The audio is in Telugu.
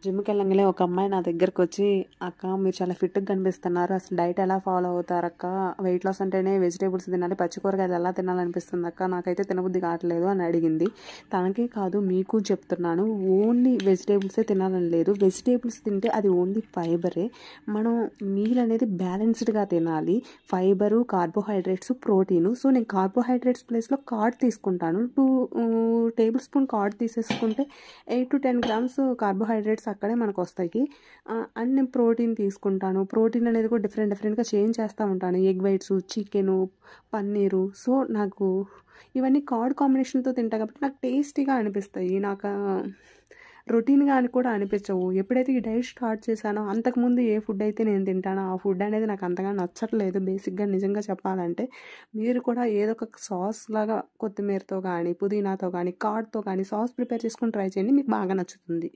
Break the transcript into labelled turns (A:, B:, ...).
A: జిమ్‌కెళ్ళంగానే ఒక అమ్మాయి నా దగ్గరకొచ్చి, "అక్క మీరు చాలా ఫిట్‌గా కనిపిస్తున్నారు. అసలు డైట్ ఎలా ఫాలో అవుతారక్క? వెయిట్ లాస్ అంటేనే వెజిటబుల్స్ తినాలి. పచ్చి కూరగాయలు ఎలా తినాలనిపిస్తుందక్క? నాకైతే తినబుద్ధి కావట్లేదు" అని అడిగింది. తనకే కాదు మీకు చెప్తున్నాను. ఓన్లీ వెజిటబుల్సే తినాలని లేదు. వెజిటబుల్స్ తింటే అది ఓన్లీ ఫైబరే. మనం మీల్ అనేది బ్యాలెన్స్డ్‌గా తినాలి. Fibre, carbohydrates, protein. సో, నేను కార్బోహైడ్రేట్స్ ప్లేస్‌లో కార్డ్ తీసుకుంటాను. 2 టేబుల్ స్పూన్ కార్డ్ తీసేసుకుంటే 8-10 గ్రామ్స్ కార్బోహైడ్రేట్స్ అక్కడే మనకొస్తాయి. అండ్ నేను ప్రోటీన్ తీసుకుంటాను. ప్రోటీన్ అనేది కూడా డిఫరెంట్‌గా చేంజ్ చేస్తూ ఉంటాను. Egg whites, chicken, paneer. So, నాకు ఇవన్నీ కార్డ్ కాంబినేషన్‌తో తింటా కాబట్టి నాకు టేస్టీగా అనిపిస్తాయి. రొటీన్‌గా అని కూడా అనిపించవు. ఎప్పుడైతే ఈ డైట్ స్టార్ట్ చేశానో అంతకుముందు ఏ ఫుడ్ అయితే నేను తింటానో ఆ ఫుడ్ అనేది నాకు అంతగా నచ్చట్లేదు బేసిక్‌గా నిజంగా చెప్పాలంటే. మీరు కూడా ఏదో ఒక సాస్ లాగా కొత్తిమీరతో కానీ, పుదీనాతో కానీ, కార్డ్‌తో కానీ సాస్ ప్రిపేర్ చేసుకొని ట్రై చేయండి. మీకు బాగా నచ్చుతుంది.